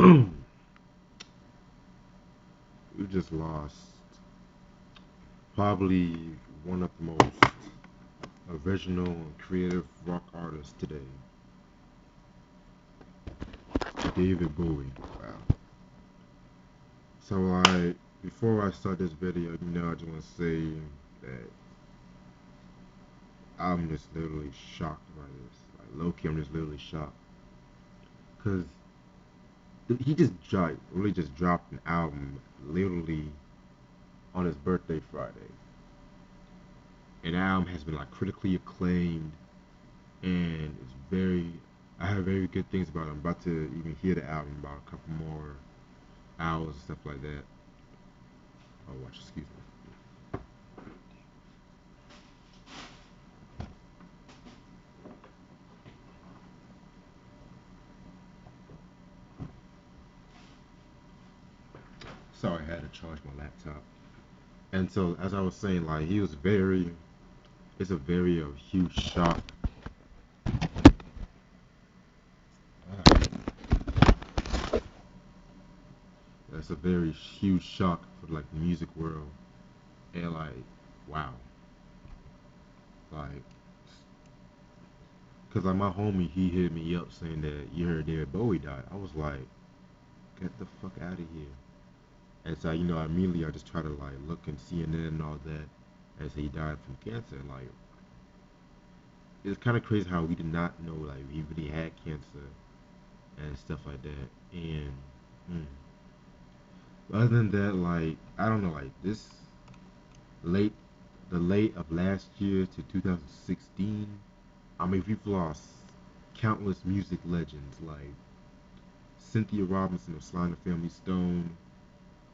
We just lost probably one of the most original and creative rock artists today, David Bowie. Wow. So, before I start this video, I just want to say that I'm just literally shocked by this. Like, low key, I'm just literally shocked. Because he really just dropped an album literally on his birthday Friday. And the album has been like critically acclaimed, and I heard very good things about it. I'm about to even hear the album about a couple more hours and stuff like that. Oh, watch, excuse me. Sorry, I had to charge my laptop. And so, as I was saying, like it's a very huge shock. That's a very huge shock for like the music world, and like, wow, like, cause like my homie, he hit me up saying that you heard David Bowie died. I was like, get the fuck out of here. And so, immediately I just try to like look in CNN and all that, and say he died from cancer. And like, it's kind of crazy how we did not know like he really had cancer and stuff like that. And mm, other than that, like, I don't know, like late, the late of last year to 2016. I mean, we've lost countless music legends like Cynthia Robinson of Sly and the Family Stone.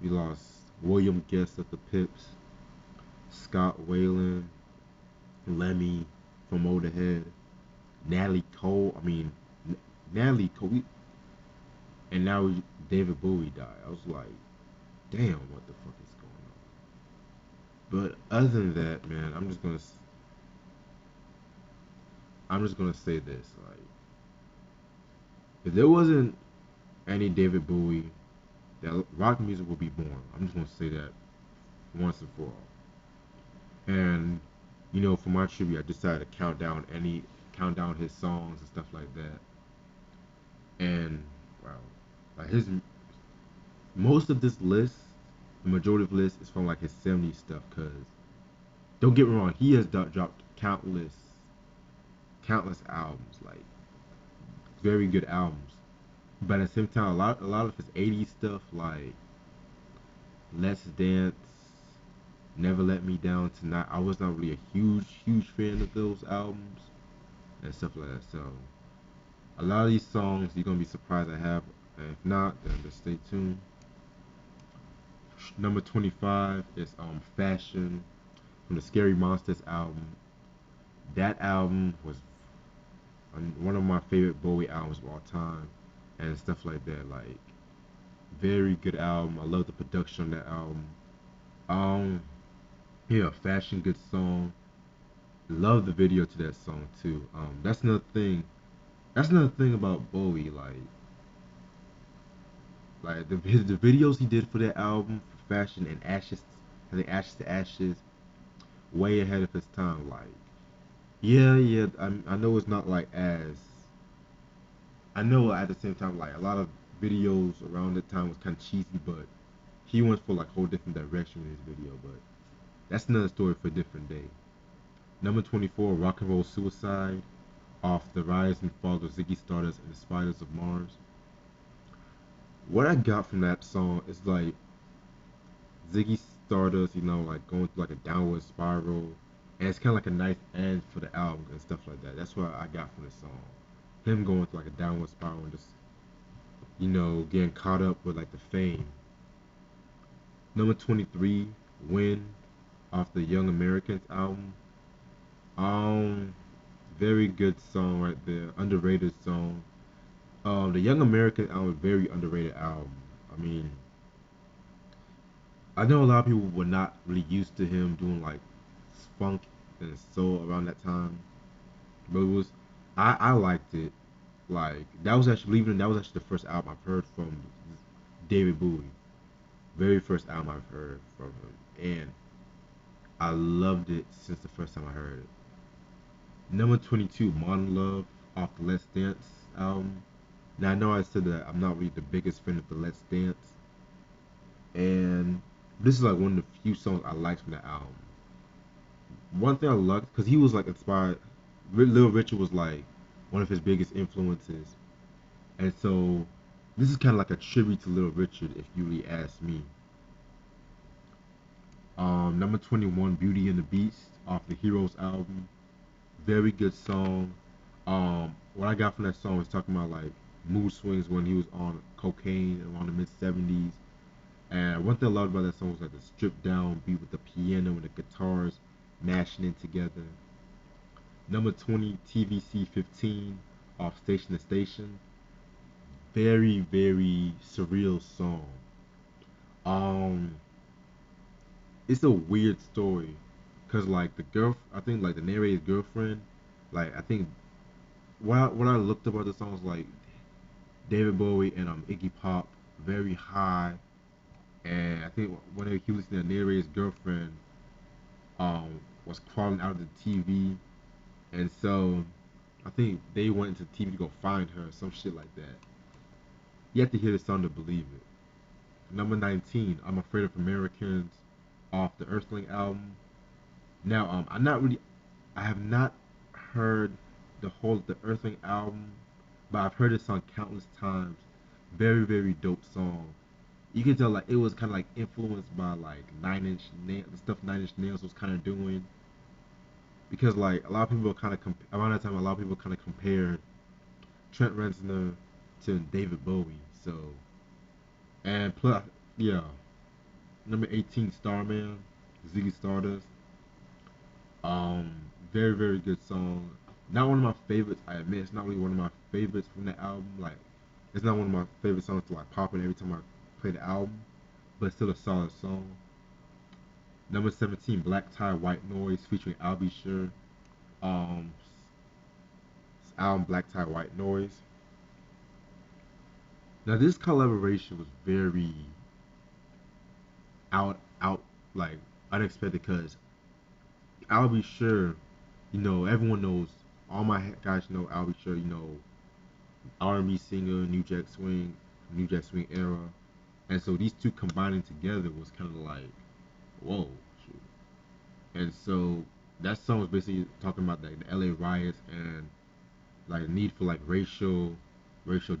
We lost William Guest of the Pips, Scott Wayland, Lemmy from Motorhead, Natalie Cole. I mean, Natalie Cole. And now David Bowie died. I was like, damn, what the fuck is going on? But other than that, man, I'm just gonna say this: like, if there wasn't any David Bowie, that rock music would be born. I'm just gonna say that once and for all. And for my tribute, I decided to count down his songs and stuff like that. And wow, like his most of this list, the majority of the list is from like his '70s stuff. Cause don't get me wrong, he has dropped countless albums, like very good albums. But at the same time, a lot of his '80s stuff, like Let's Dance, Never Let Me Down Tonight, I was not really a huge fan of those albums and stuff like that. So a lot of these songs you're gonna be surprised I have. And if not, then just stay tuned. Number 25 is Fashion from the Scary Monsters album. That album was one of my favorite Bowie albums of all time, and stuff like that. Like, very good album. I love the production on that album. Um, yeah, Fashion, good song. Love the video to that song too. That's another thing. That's another thing about Bowie. Like the videos he did for that album, for Fashion and Ashes, I think Ashes to Ashes, way ahead of his time. Like, yeah. I know it's not like as I know at the same time, like a lot of videos around that time was kind of cheesy, but he went for like a whole different direction with his video. But that's another story for a different day. Number 24, Rock and Roll Suicide, off the Rise and Fall of Ziggy Stardust and the Spiders of Mars. What I got from that song is like Ziggy Stardust, like going through like a downward spiral, and it's kind of like a nice end for the album and stuff like that. That's what I got from the song. Him going through like a downward spiral and just getting caught up with like the fame. Number 23, Win, off the Young Americans album. Um, Very good song right there. Underrated song. The Young American album, very underrated album. I mean, I know a lot of people were not really used to him doing like funk and soul around that time, but I liked it. Like that was actually, believe it or not, that was actually the first album I've heard from David Bowie. Very first album I've heard from him, and I loved it since the first time I heard it. Number 22, Modern Love, off the Let's Dance album. Now I know I said that I'm not really the biggest fan of the Let's Dance, and this is like one of the few songs I liked from the album. One thing I liked, because he was like inspired. Little Richard was like one of his biggest influences, and so this is kind of like a tribute to Little Richard, if you really ask me. Number 21, Beauty and the Beast, off the Heroes album. Very good song. What I got from that song was talking about like mood swings when he was on cocaine around the mid 70s. And one thing I loved about that song was like the stripped down beat with the piano and the guitars mashing in together. Number 20, TVC 15, off Station to Station. Very, very surreal song. Um, it's a weird story, cause like the girl, I think like the narrator's girlfriend, like I think what I looked up about the song was like David Bowie and Iggy Pop, very high, and I think when he was listening to the narrator's girlfriend, was crawling out of the TV, and so I think they went into the TV to go find her, some shit like that. You have to hear the song to believe it. Number 19, I'm Afraid of Americans, off the Earthling album. Now, I have not heard the whole the Earthling album, but I've heard this song countless times. Very, very dope song. You can tell like it was kind of like influenced by like the stuff Nine Inch Nails was kind of doing, because like a lot of people kind of around that time a lot of people kind of compared Trent Reznor to David Bowie. So and plus, yeah, number 18, Starman, Ziggy Stardust. Um, Very, very good song. Not one of my favorites. I admit it's not really one of my favorites from the album. Like, it's not one of my favorite songs to like pop in every time I play the album, but it's still a solid song. Number 17, Black Tie White Noise featuring I'll Be Sure. Um, Album Black Tie White Noise. Now this collaboration was very out like unexpected, because I'll Be Sure, everyone knows, all my guys know I'll Be Sure, R&B singer, New Jack Swing era, and so these two combining together was kind of like, whoa, shoot. And so that song was basically talking about like the LA riots and like the need for like racial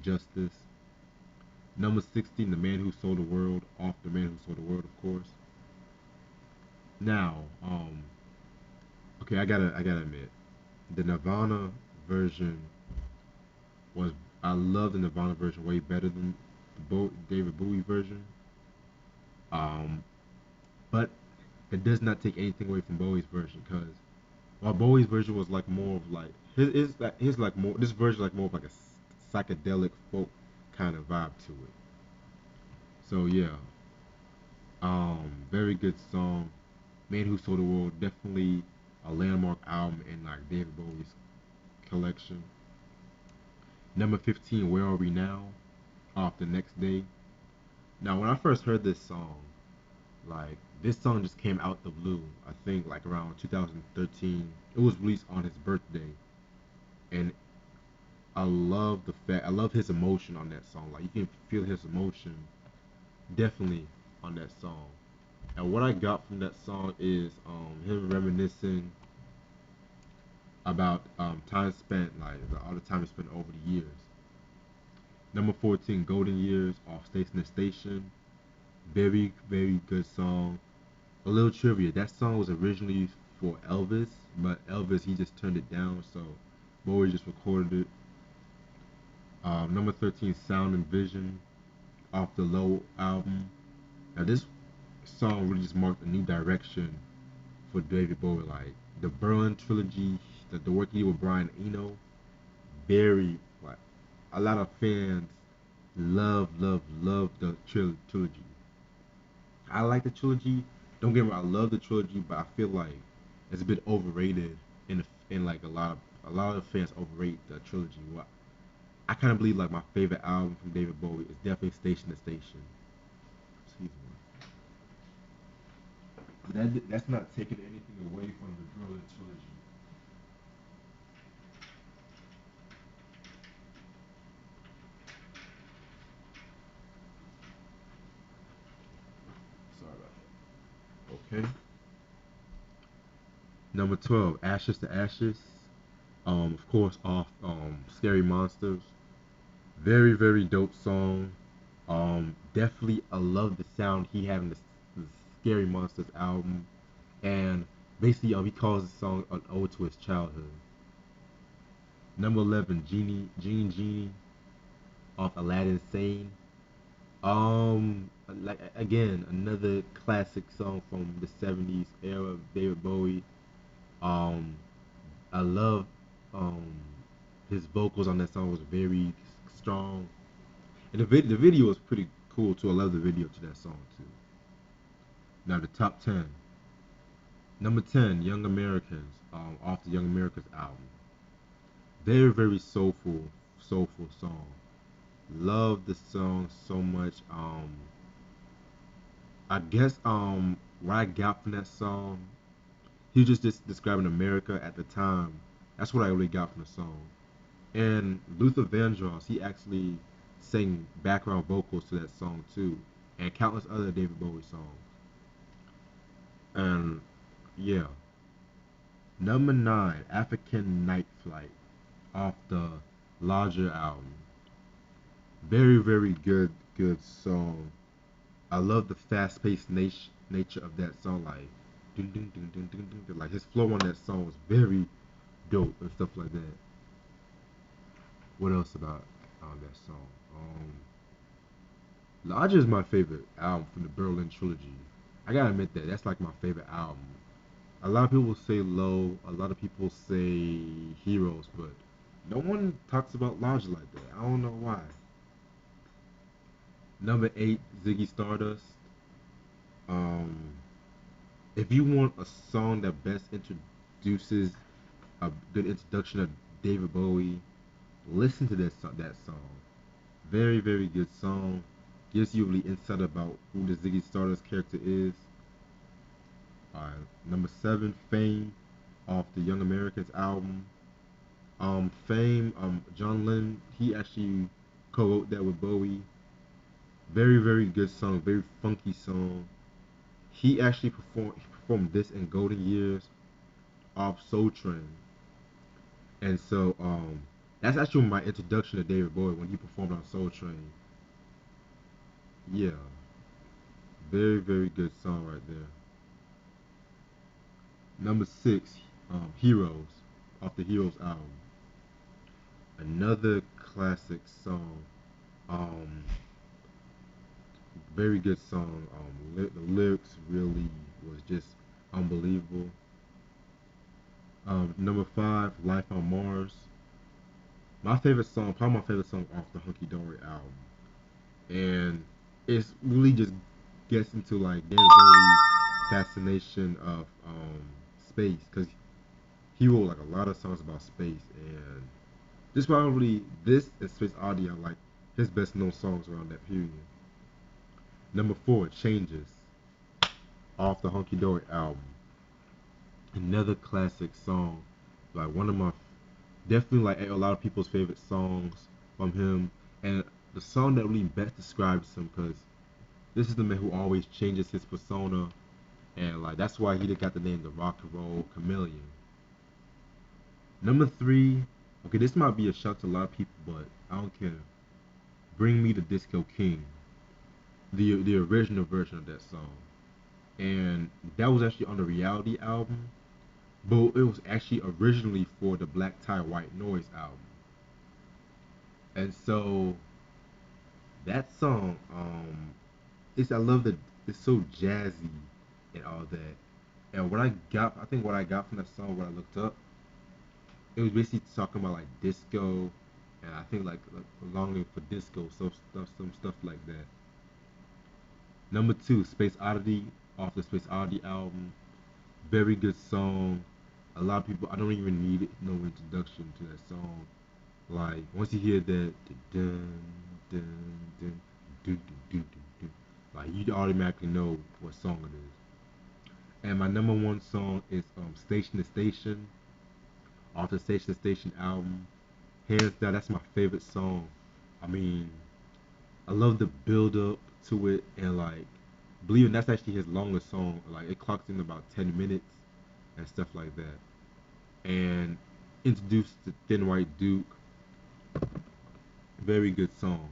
justice. Number 16, The Man Who Sold the World, off The Man Who Sold the World, of course. Now, okay, I gotta admit, the Nirvana version was I love the Nirvana version way better than the David Bowie version. Um, but it does not take anything away from Bowie's version, because while Bowie's version was like more of like his like more this version like more of like a psychedelic folk kind of vibe to it. So yeah, very good song. Man Who Sold the World, definitely a landmark album in like David Bowie's collection. Number 15, Where Are We Now, off The Next Day. Now when I first heard this song, like this song just came out the blue. I think like around 2013. It was released on his birthday, and I love his emotion on that song. Like you can feel his emotion definitely on that song. And what I got from that song is him reminiscing about time spent, like all the time he spent over the years. Number 14, Golden Years, off Station to Station. Very, very good song. A little trivia, that song was originally for Elvis, but Elvis, he just turned it down, so Bowie just recorded it. Number 13, Sound and Vision, off the Low album. Now this song really just marked a new direction for David Bowie. Like the Berlin trilogy, the work he did with Brian Eno, very like a lot of fans love the trilogy. I like the trilogy. Don't get me wrong, I love the trilogy, but I feel like it's a bit overrated in like a lot of fans overrate the trilogy. I kind of believe like my favorite album from David Bowie is definitely Station to Station. Excuse me. But that's not taking anything away from the Berlin trilogy. Sorry about that. Okay. Number 12, Ashes to Ashes. Of course, off Scary Monsters. Very, very dope song. Definitely, I love the sound he had in the Scary Monsters album, and basically, he calls the song an ode to his childhood. Number 11, Genie, off Aladdin Sane. Like again, another classic song from the '70s era of David Bowie. Um, I love um his vocals on that song was very strong, and the video was pretty cool too. I love the video to that song too. Now the top 10. Number 10, Young Americans, off the Young Americans album. Very, very soulful song. Love the song so much. I guess what I got from that song, he was just describing America at the time. That's what I really got from the song. And Luther Vandross, he actually sang background vocals to that song too, and countless other David Bowie songs. And yeah, number 9, African Night Flight, off the Larger album. Very, very good song. I love the fast-paced nature of that song. Like, dun, dun, dun, dun, dun, dun, dun. Like his flow on that song was very dope and stuff like that. What else about that song? Larger is my favorite album from the Berlin trilogy. I gotta admit that's like my favorite album. A lot of people say Low, a lot of people say Heroes, but no one talks about Larger like that. I don't know why. Number 8, Ziggy Stardust. Um, if you want a song that best introduces a good introduction of David Bowie, listen to that song. Very, very good song. Gives you really insight about who the Ziggy Stardust character is. Number 7, Fame, off the Young Americans album. Fame, John Lennon, he actually co-wrote that with Bowie. Very, very good song, very funky song. He performed this in Golden Years off Soul Train. And so that's actually my introduction to David Bowie when he performed on Soul Train. Yeah, very, very good song right there. Number 6, Heroes, off the Heroes album. Another classic song. Um, Very good song. The lyrics really was just unbelievable. Number 5, Life on Mars. Probably my favorite song off the Hunky Dory album, and it's really just gets into like David Bowie's fascination of space, because he wrote like a lot of songs about space, and this and Space Oddity are like his best known songs around that period. Number 4, Changes, off the Hunky Dory album. Another classic song, like one of my definitely like a lot of people's favorite songs from him, and the song that really best describes him, because this is the man who always changes his persona, and like that's why he got the name the Rock and Roll Chameleon. Number 3, okay, this might be a shock to a lot of people, but I don't care. Bring Me the Disco King, the original version of that song, and that was actually on the Reality album, but it was actually originally for the Black Tie White Noise album. And so that song, it's I love that it's so jazzy and all that. And I think what I got from that song, what I looked up, it was basically talking about like disco, and I think like longing for disco, some stuff like that. Number 2, Space Oddity, off the Space Oddity album. Very good song. A lot of people, I don't even need no introduction to that song. Like once you hear that dun dun dun dun dun dun dun, dun, like you automatically know what song it is. And my number one song is Station to Station off the Station to Station album. Hands down, that's my favorite song. I mean, I love the build up to it, and like believing that's actually his longest song. Like it clocks in about 10 minutes and stuff like that. And introduced to Thin White Duke, very good song.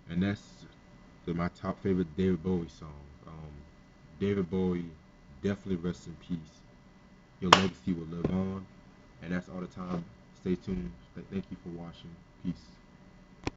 And that's my top favorite David Bowie songs. David Bowie, definitely rest in peace. Your legacy will live on, and that's all the time. Stay tuned. Thank you for watching. Peace.